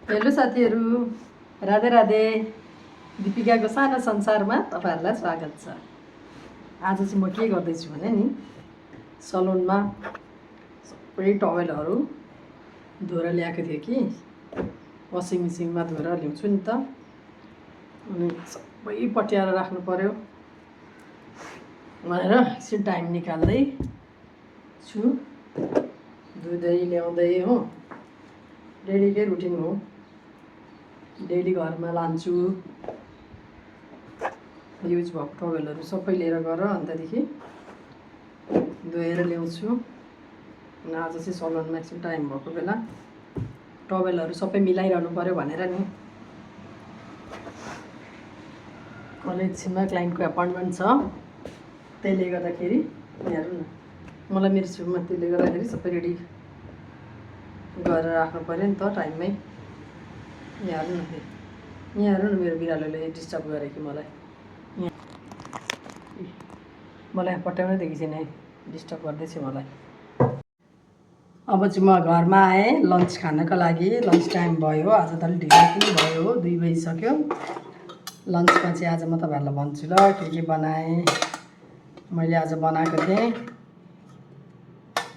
Hello साथीहरू, राधे राधे। दिपिकाको सानो संसारमा तपाईँहरूलाई स्वागत छ। आज चाहिँ म के गर्दैछु भने नि सलुनमा सबै टवेलहरू धोएर ल्याएको थिएँ कि वासिङ मेसिनमा धोएर ल्याउँछु नि त। अनि सबै पट्याएर राख्नु पर्यो भनेर एकछिन टाइम निकाल्दै छु, धुँदै ल्याउँदै हो। डेलीकै रुटिन हो। डेली घरमा लान्छु युज भएको टवेलहरू सबै लिएर गएर अन्तदेखि धोएर ल्याउँछु। अनि आज चाहिँ सलुनमा एकछिन टाइम भएको बेला टवेलहरू सबै मिलाइरहनु पर्यो भनेर नि। अहिले एकछिनमा क्लाइन्टको एपोइन्टमेन्ट छ, त्यसले गर्दाखेरि हेर्नु न, मलाई मेरो छेउमा त्यसले गर्दाखेरि सबै रेडी गरेर राख्नु पर्यो नि त टाइममै। यहाँ हेर्नु न, यहाँ हेर्नु न, मेरो बिरालोले डिस्टर्ब गरे कि मलाई पट्याउनैदेखि चाहिँ नै डिस्टर्ब गर्दैछ मलाई। अब चाहिँ म घरमा आएँ लन्च खानको लागि। लन्च टाइम भयो, आज त अलिक ढिलो पनि भयो, 2 बजिसक्यो। लन्चमा चाहिँ आज म तपाईँहरूलाई भन्छु ल के बनाएँ। मैले आज बनाएको थिएँ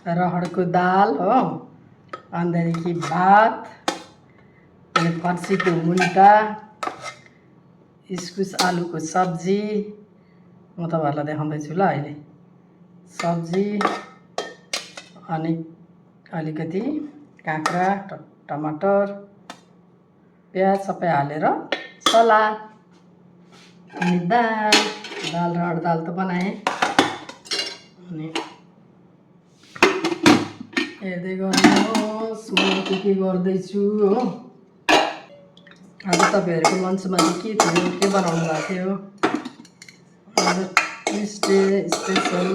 रहरको दाल हो, अन्तदेखि भात, अनि फर्सीको मुन्टा, इस्कुस आलुको सब्जी। म तपाईँहरूलाई देखाउँदैछु ल अहिले सब्जी, अनि अलिकति काँक्रा, टमाटर, प्याज सबै हालेर सलाद, अनि दाल रहर दाल त बनाएँ। अनि हेर्दै गर्नुहोस् म के गर्दैछु हो। आज तपाईँहरूको लन्चमा चाहिँ के थियो, के बनाउनु भएको थियो? आज ट्युसडे स्पेसल।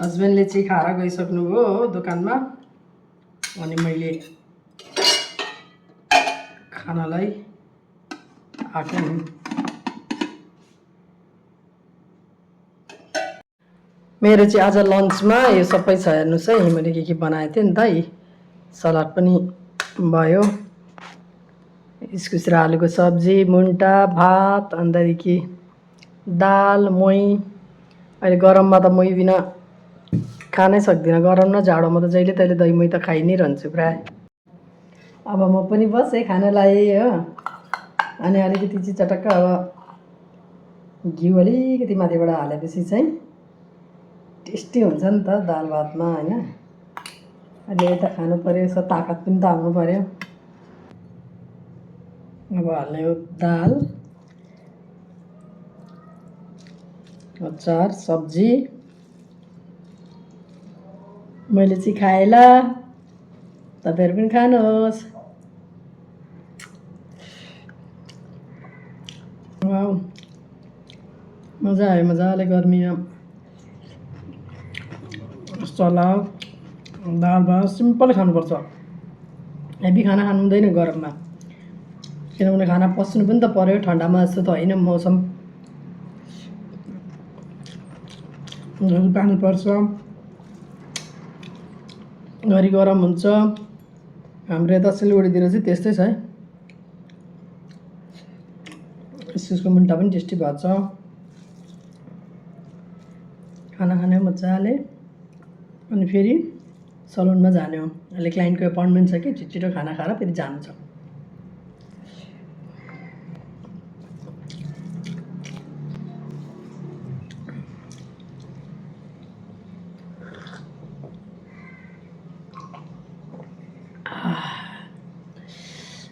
हस्बेन्डले चाहिँ खाएर गइसक्नुभयो हो दोकानमा, अनि मैले खानालाई आँटेँ। मेरो चाहिँ आज लन्चमा यो सबै छ, हेर्नुहोस् है। मैले के बनाएको थिएँ नि त। यी सलाद पनि भयो, इस्कुस र आलुको सब्जी, मुन्टा, भात, अन्तदेखि दाल, मोही। अहिले गरममा त मोही बिना खानै सक्दिनँ। गरम न जाडोमा त जहिले तहिले दही मोही त खाइ नै रहन्छु प्राय। अब म पनि बसेँ खाना लाएँ हो। अनि अलिकति चाहिँ चटक्क अब घिउ अलिकति माथिबाट हालेपछि चाहिँ टेस्टी हुन्छ नि त दाल भातमा होइन। अहिले यता खानु पर्यो, यसो ताकत पनि त आउनु पर्यो। अब हाल्ने हो दाल, अचार, सब्जी। मैले चाहिँ खाएँ ल, तपाईँहरू पनि खानुहोस्। वाउ, मजा आयो, मजाले गर्मीमा सलाद, दाल भात सिम्पल खानुपर्छ। हेभी खाना खानु हुँदैन गरममा, किनभने खाना पस्नु पनि त पर्यो। ठन्डामा जस्तो त होइन मौसम, पानी पर्छ, घरि गरम हुन्छ। हाम्रो यता सिलगढीतिर चाहिँ त्यस्तै छ है। इस्कुसको मुन्टा पनि टेस्टी भएको छ। खाना खाने मजाले, अनि फेरि सलुनमा जाने हो। अहिले क्लाइन्टको एपोइन्टमेन्ट छ कि छिटो खाना खाएर फेरि जानु छ।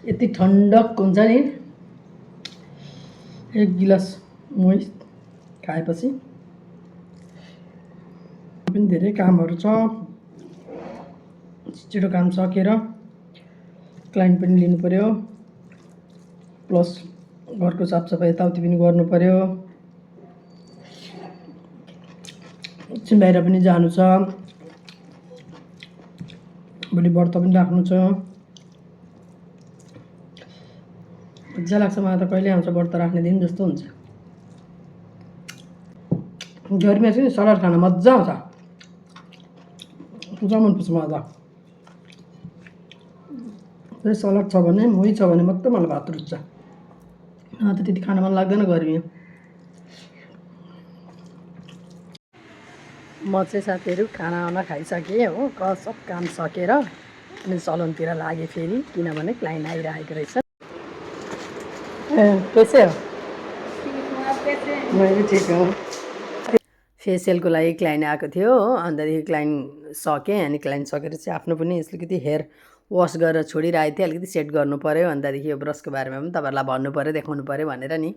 यति ठन्डक हुन्छ नि, 1 गिलास मोही खाएपछि। पनि धेरै कामहरू छ, छिटो काम सकेर क्लाइन्ट पनि लिनु पर्यो, प्लस घरको साफसफाइ यताउति पनि गर्नु पर्यो। एकछिन बाहिर पनि जानु छ, भोलि व्रत पनि राख्नु छ। मजा लाग्छ मलाई त, कहिले आउँछ व्रत राख्ने दिन जस्तो हुन्छ। गर्मीमा चाहिँ सलाद खान मजा आउँछ, पुरा मनपर्छ मलाई त। त्यही सलाद छ भने मुही छ भने मात्रै मलाई भात रुच्छ त त्यति खान मन लाग्दैन गर्मी म चाहिँ साथीहरू खानावाना खाइसकेँ हो सब काम सकेर अनि सलुनतिर लागेँ फेरि किनभने क्लाइन्ट आइरहेको रहेछ ए कैसे हो मैं भी ठिक हो फेसियलको लागि क्लाइन्ट आएको थियो हो अन्तदेखि क्लाइन्ट सकेँ अनि क्लाइन्ट सकेर चाहिँ आफ्नो पनि अलिकति हेयर वास गरेर छोडिरहेको थिएँ अलिकति सेट गर्नु पऱ्यो अन्तदेखि यो ब्रसको बारेमा पनि तपाईँहरूलाई भन्नु पऱ्यो देखाउनु पऱ्यो भनेर नि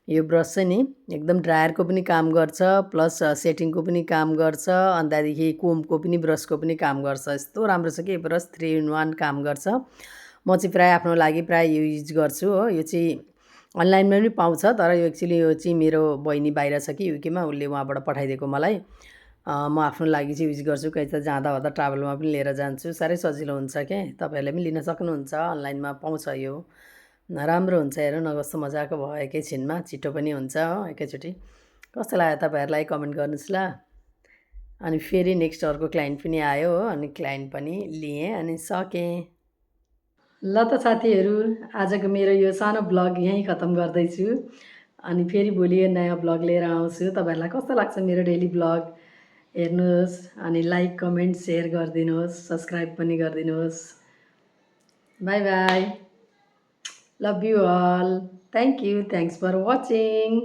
यो ब्रस चाहिँ नि एकदम ड्रायरको पनि काम गर्छ प्लस सेटिङको पनि काम गर्छ अन्तदेखि कोमको पनि ब्रसको पनि काम गर्छ यस्तो राम्रो छ कि यो ब्रस 3 in 1 काम गर्छ म चाहिँ प्रायः आफ्नो लागि प्रायः युज गर्छु हो यो चाहिँ अनलाइनमा पनि पाउँछ तर यो एक्चुअली यो चाहिँ मेरो बहिनी बाहिर छ कि युकेमा उसले उहाँबाट पठाइदिएको मलाई म आफ्नो लागि चाहिँ युज गर्छु कहीँ त जाँदा ओर्दा ट्राभलमा पनि लिएर जान्छु साह्रै सजिलो हुन्छ क्या तपाईँहरूले पनि लिन सक्नुहुन्छ अनलाइनमा पाउँछ यो राम्रो हुन्छ हेर्नु न कस्तो मजाको भयो एकैछिनमा छिटो पनि हुन्छ हो एकैचोटि कस्तो लाग्यो तपाईँहरूलाई कमेन्ट गर्नुहोस् ल अनि फेरि नेक्स्ट अर्को क्लाइन्ट पनि आयो हो अनि क्लाइन्ट पनि लिएँ अनि सकेँ ल त साथीहरू आजको मेरो यो सानो ब्लग यहीँ खतम गर्दैछु अनि फेरि भोलि नयाँ ब्लग लिएर आउँछु तपाईँहरूलाई कस्तो लाग्छ मेरो डेली ब्लग हेर्नुहोस् अनि लाइक कमेन्ट सेयर गरिदिनुहोस् सब्सक्राइब पनि गरिदिनुहोस् bye bye love you all thank you thanks for watching